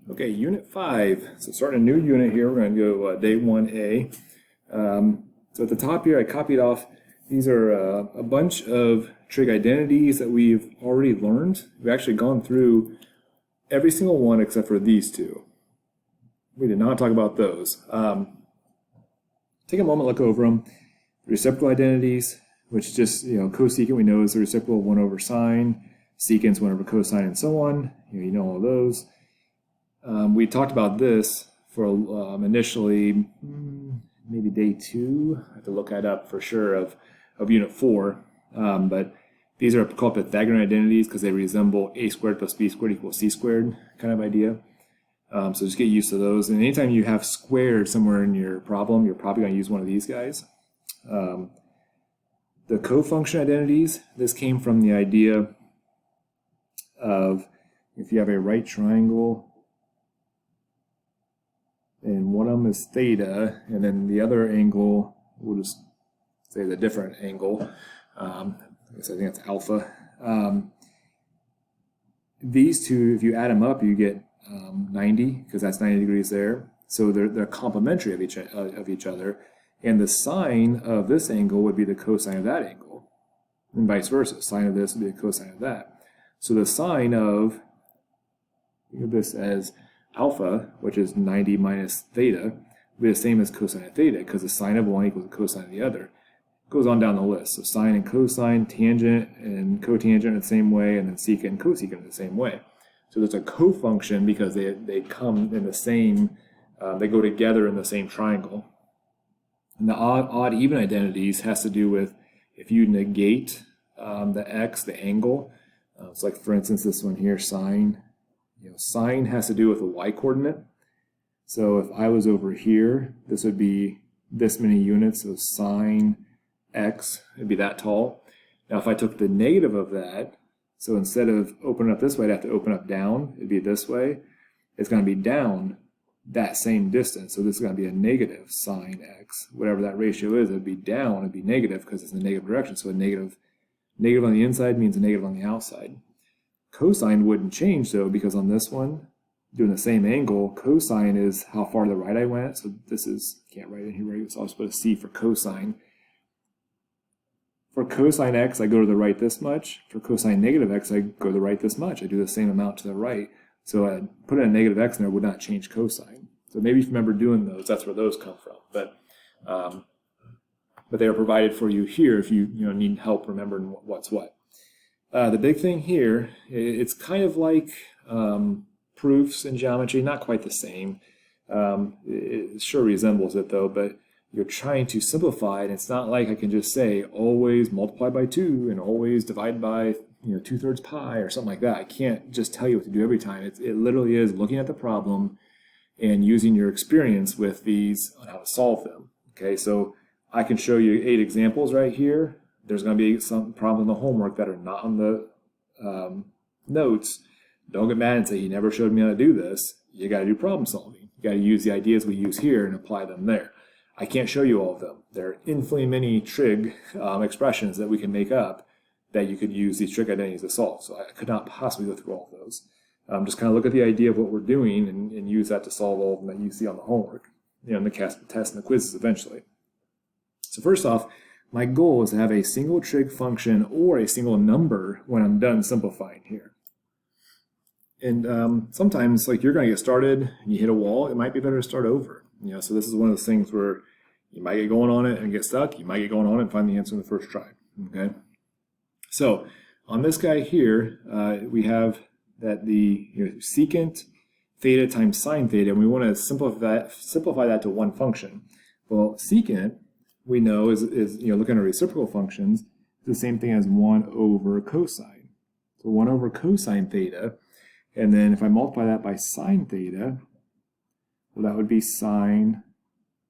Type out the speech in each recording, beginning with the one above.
Okay, Unit 5. So starting a new unit here, we're going to go day 1A. So at the top here, I copied off, these are a bunch of trig identities that we've already learned. We've actually gone through every single one except for these two. We did not talk about those. Take a moment, look over them. Reciprocal identities, which just, cosecant we know is the reciprocal of 1 over sine, secant's 1 over cosine, and so on. You know all those. We talked about this for initially maybe day 2. I have to look that up for sure of Unit 4. But these are called Pythagorean identities because they resemble a squared plus b squared equals c squared kind of idea. So just get used to those. And anytime you have squared somewhere in your problem, you're probably going to use one of these guys. The cofunction identities, this came from the idea of if you have a right triangle and one of them is theta, and then the other angle, we'll just say the different angle, I think it's alpha. These two, if you add them up, you get 90, because that's 90 degrees there. So they're complementary of each other, and the sine of this angle would be the cosine of that angle, and vice versa. Sine of this would be the cosine of that. So the sine of, think of this as alpha, which is 90 minus theta, will be the same as cosine of theta, because the sine of one equals the cosine of the other. It goes on down the list. So sine and cosine, tangent and cotangent in the same way, and then secant and cosecant in the same way. So there's a cofunction because they come in the same, they go together in the same triangle. And the odd-even identities has to do with if you negate the x, the angle. It's like, for instance, this one here, sine. Sine has to do with the y-coordinate. So if I was over here, this would be this many units. So sine x, it'd be that tall. Now if I took the negative of that, so instead of opening up this way, I'd have to open up down. It'd be this way. It's going to be down that same distance. So this is going to be a negative sine x. Whatever that ratio is, it'd be down. It'd be negative because it's in the negative direction. So a negative on the inside means a negative on the outside. Cosine wouldn't change though, because on this one, doing the same angle, cosine is how far to the right I went. So this is, can't write it here, right? So I'll just put a C for cosine. For cosine x, I go to the right this much. For cosine negative x, I go to the right this much. I do the same amount to the right. So I put a negative x in there would not change cosine. So maybe if you remember doing those, that's where those come from. But they are provided for you here if you need help remembering what's what. The big thing here, it's kind of like proofs in geometry, not quite the same. It sure resembles it though, but you're trying to simplify it. It's not like I can just say always multiply by 2 and always divide by 2/3 pi or something like that. I can't just tell you what to do every time. It literally is looking at the problem and using your experience with these on how to solve them. Okay, so I can show you 8 examples right here. There's going to be some problems in the homework that are not on the notes. Don't get mad and say, you never showed me how to do this. You got to do problem solving. You got to use the ideas we use here and apply them there. I can't show you all of them. There are infinitely many trig expressions that we can make up that you could use these trig identities to solve. So I could not possibly go through all of those. Just kind of look at the idea of what we're doing and use that to solve all of them that you see on the homework, in the test and the quizzes eventually. So first off, my goal is to have a single trig function or a single number when I'm done simplifying here. And sometimes, like, you're going to get started and you hit a wall, it might be better to start over. So this is one of those things where you might get going on it and get stuck. You might get going on it and find the answer in the first try. Okay. So on this guy here, we have that the secant theta times sine theta, and we want to simplify that to one function. Well, secant, we know is looking at reciprocal functions, is the same thing as 1 over cosine. So 1 over cosine theta, and then if I multiply that by sine theta, well, that would be sine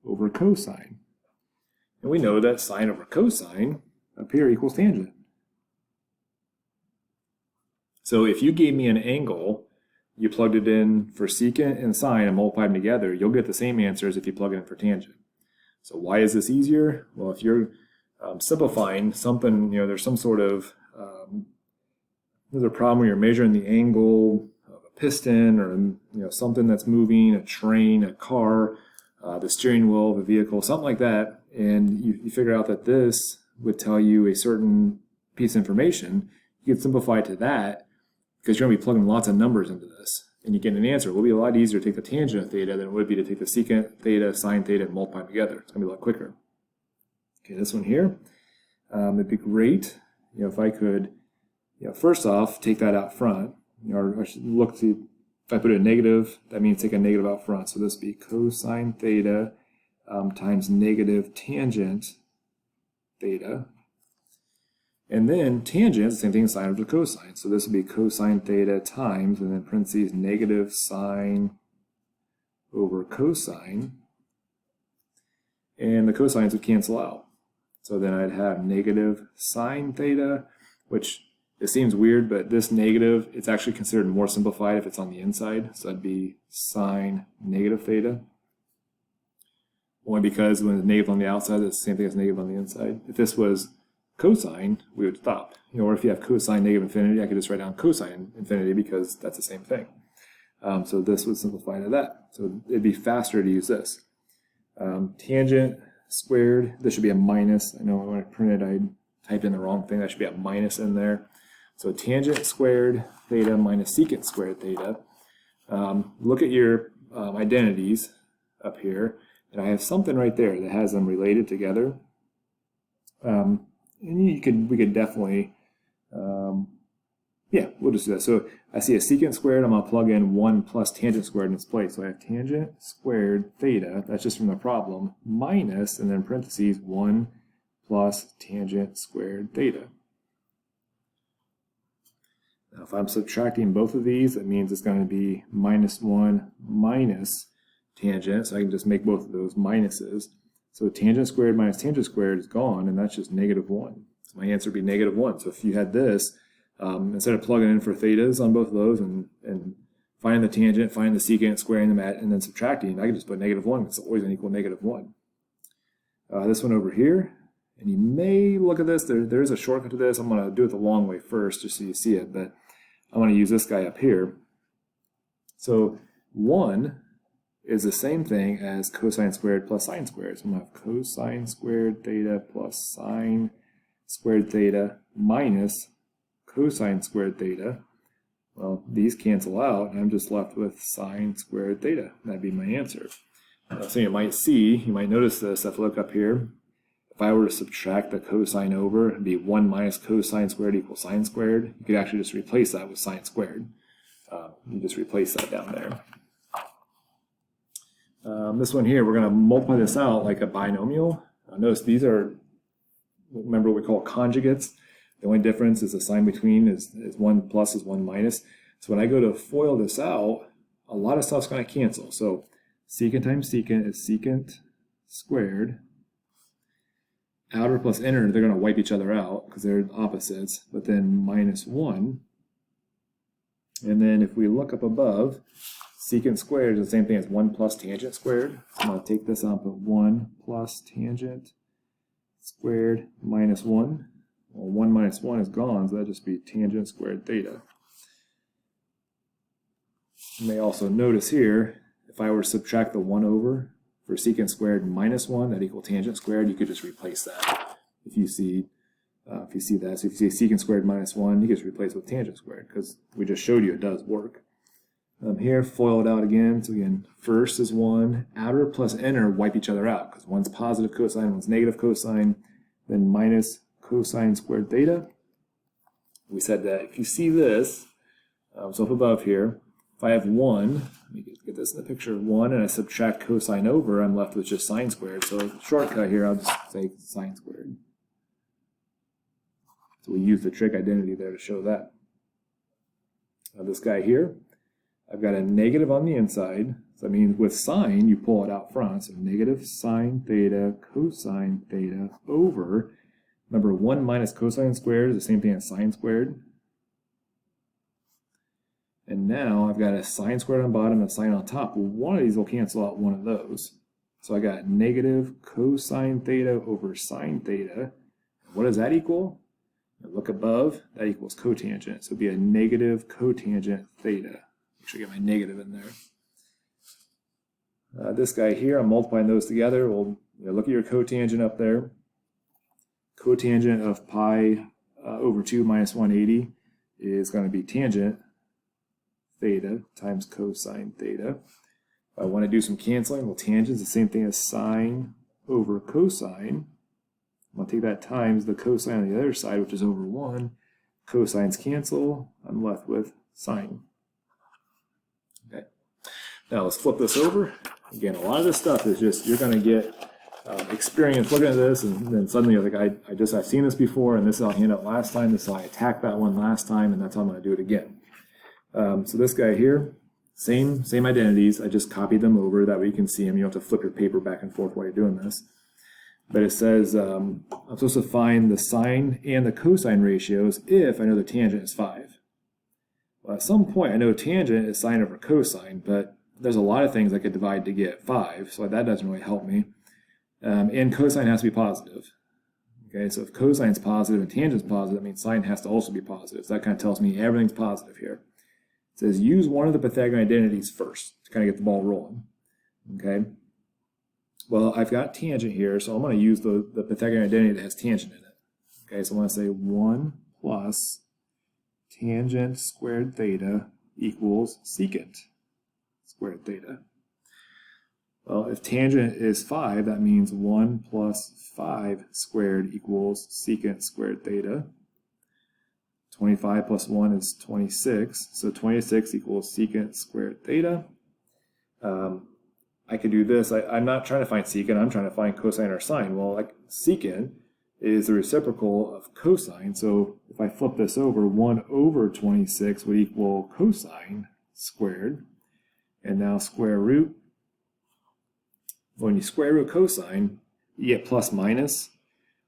over cosine. And we know that sine over cosine up here equals tangent. So if you gave me an angle, you plugged it in for secant and sine and multiplied them together, you'll get the same answer as if you plug it in for tangent. So why is this easier? Well, if you're simplifying something, there's some sort of, there's a problem where you're measuring the angle of a piston or something that's moving, a train, a car, the steering wheel of a vehicle, something like that, and you figure out that this would tell you a certain piece of information, you can simplify it to that because you're going to be plugging lots of numbers into this. And you get an answer. It will be a lot easier to take the tangent of theta than it would be to take the secant theta, sine theta, and multiply them together. It's going to be a lot quicker. Okay, this one here, it'd be great, if I could, first off, take that out front. Or I should look to, if I put a negative, that means take a negative out front. So this would be cosine theta times negative tangent theta. And then tangent is the same thing as sine over cosine. So this would be cosine theta times, and then parentheses, negative sine over cosine. And the cosines would cancel out. So then I'd have negative sine theta, which it seems weird, but this negative, it's actually considered more simplified if it's on the inside. So that'd be sine negative theta. Only because when it's negative on the outside, it's the same thing as negative on the inside. If this was cosine, we would stop. Or if you have cosine negative infinity, I could just write down cosine infinity because that's the same thing. So this would simplify to that. So it'd be faster to use this. Tangent squared, this should be a minus. I know when I printed, I typed in the wrong thing. That should be a minus in there. So tangent squared theta minus secant squared theta. Look at your identities up here. And I have something right there that has them related together. And we could definitely, yeah, we'll just do that. So I see a secant squared, I'm going to plug in 1 plus tangent squared in its place. So I have tangent squared theta, that's just from the problem, minus, and then parentheses, 1 plus tangent squared theta. Now if I'm subtracting both of these, that means it's going to be minus 1 minus tangent, so I can just make both of those minuses. So tangent squared minus tangent squared is gone, and that's just negative 1. So my answer would be negative 1. So if you had this, instead of plugging in for thetas on both of those and finding the tangent, finding the secant, squaring them at, and then subtracting, I can just put negative 1. It's always going to equal negative 1. This one over here, and you may look at this. There is a shortcut to this. I'm going to do it the long way first just so you see it, but I'm going to use this guy up here. So 1 is the same thing as cosine squared plus sine squared. So I'm going to have cosine squared theta plus sine squared theta minus cosine squared theta. Well, these cancel out, and I'm just left with sine squared theta. That'd be my answer. So you might notice this if I look up here. If I were to subtract the cosine over, it'd be 1 minus cosine squared equals sine squared. You could actually just replace that with sine squared. You just replace that down there. This one here, we're going to multiply this out like a binomial. Notice these are, remember what we call conjugates. The only difference is the sign between is 1 plus is 1 minus. So when I go to FOIL this out, a lot of stuff's going to cancel. So secant times secant is secant squared. Outer plus inner, they're going to wipe each other out because they're opposites. But then minus 1. And then if we look up above, secant squared is the same thing as 1 plus tangent squared. So I'm going to take this out and put 1 plus tangent squared minus 1. Well, 1 minus 1 is gone, so that'd just be tangent squared theta. You may also notice here, if I were to subtract the 1 over for secant squared minus 1, that equals tangent squared, you could just replace that. If you see that. So if you see secant squared minus 1, you can just replace it with tangent squared, because we just showed you it does work. Here, FOIL it out again. So again, first is 1. Outer plus inner wipe each other out, because one's positive cosine, one's negative cosine, then minus cosine squared theta. We said that if you see this, so up above here, if I have 1, let me get this in the picture of 1, and I subtract cosine over, I'm left with just sine squared. So shortcut here, I'll just say sine squared. So we use the trig identity there to show that. This guy here, I've got a negative on the inside. So that means with sine, you pull it out front. So negative sine theta cosine theta over, remember 1 minus cosine squared is the same thing as sine squared. And now I've got a sine squared on the bottom and a sine on top. Well, one of these will cancel out one of those. So I got negative cosine theta over sine theta. What does that equal? Look above, that equals cotangent. So it'd be a negative cotangent theta. Make sure I get my negative in there. This guy here, I'm multiplying those together. We'll look at your cotangent up there. Cotangent of pi over 2 minus 180 is going to be tangent theta times cosine theta. If I want to do some canceling, well, tangent is the same thing as sine over cosine. I'll take that times the cosine on the other side, which is over 1. Cosines cancel. I'm left with sine. Okay. Now let's flip this over. Again, a lot of this stuff is just, you're going to get experience looking at this, and then suddenly you're like, I've seen this before, and this is how I handled it last time, this is how I attacked that one last time, and that's how I'm going to do it again. So this guy here, same identities. I just copied them over. That way you can see them. You don't have to flip your paper back and forth while you're doing this. But it says I'm supposed to find the sine and the cosine ratios if I know the tangent is 5. Well, at some point I know tangent is sine over cosine, but there's a lot of things I could divide to get 5, so that doesn't really help me. And cosine has to be positive. Okay, so if cosine is positive and tangent is positive, that means sine has to also be positive. So that kind of tells me everything's positive here. It says use one of the Pythagorean identities first to kind of get the ball rolling. Okay. Well, I've got tangent here, so I'm going to use the Pythagorean identity that has tangent in it. Okay, so I'm going to say 1 plus tangent squared theta equals secant squared theta. Well, if tangent is 5, that means 1 plus 5 squared equals secant squared theta. 25 plus 1 is 26, so 26 equals secant squared theta. I could do this. I'm not trying to find secant, I'm trying to find cosine or sine. Well, like secant is the reciprocal of cosine, so if I flip this over, 1 over 26 would equal cosine squared. And now square root. When you square root cosine, you get plus minus,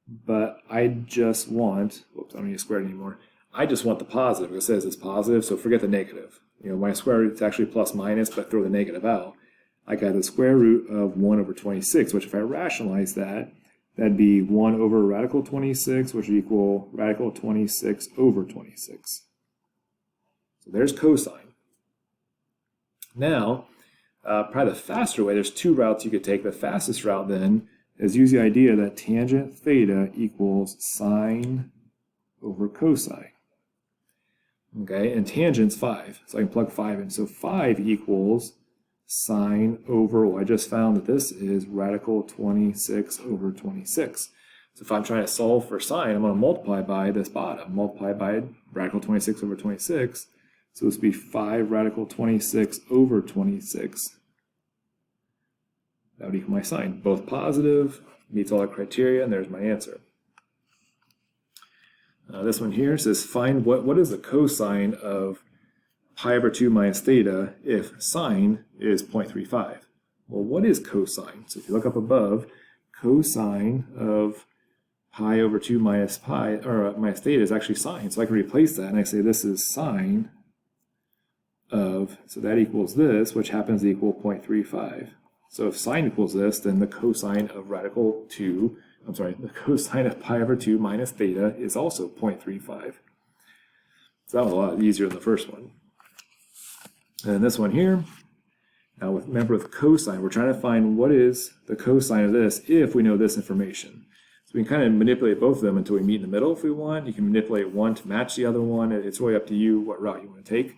but I just want, whoops, I don't need to square it anymore. I just want the positive. It says it's positive, so forget the negative. My square root is actually plus minus, but throw the negative out. I got the square root of 1 over 26, which if I rationalize that, that'd be 1 over radical 26, which would equal radical 26 over 26. So there's cosine. Now, probably the faster way, there's 2 routes you could take. The fastest route then is use the idea that tangent theta equals sine over cosine. Okay, and tangent's 5, so I can plug 5 in. So 5 equals sine over, well, I just found that this is radical 26 over 26. So if I'm trying to solve for sine, I'm going to multiply by this bottom, multiply by radical 26 over 26. So this would be 5 radical 26 over 26. That would equal my sine. Both positive, meets all our criteria, and there's my answer. This one here says find what is the cosine of pi over 2 minus theta if sine is 0.35. Well, what is cosine? So if you look up above, cosine of pi over 2 minus pi, or minus theta is actually sine. So I can replace that, and I say this is sine of, so that equals this, which happens to equal 0.35. So if sine equals this, then the cosine of radical 2, the cosine of pi over 2 minus theta is also 0.35. So that was a lot easier than the first one. And this one here, now remember with cosine, we're trying to find what is the cosine of this if we know this information. So we can kind of manipulate both of them until we meet in the middle if we want. You can manipulate one to match the other one. It's really up to you what route you want to take.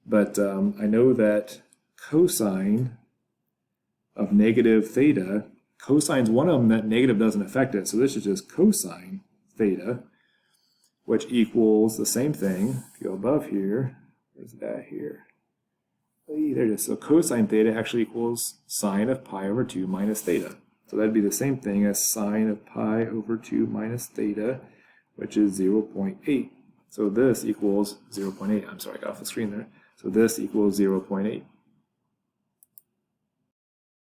But I know that cosine of negative theta, cosine's one of them that negative doesn't affect it. So this is just cosine theta, which equals the same thing. If you go above here, where's that here? There it is. So cosine theta actually equals sine of pi over 2 minus theta. So that'd be the same thing as sine of pi over 2 minus theta, which is 0.8. So this equals 0.8. I'm sorry, I got off the screen there. So this equals 0.8.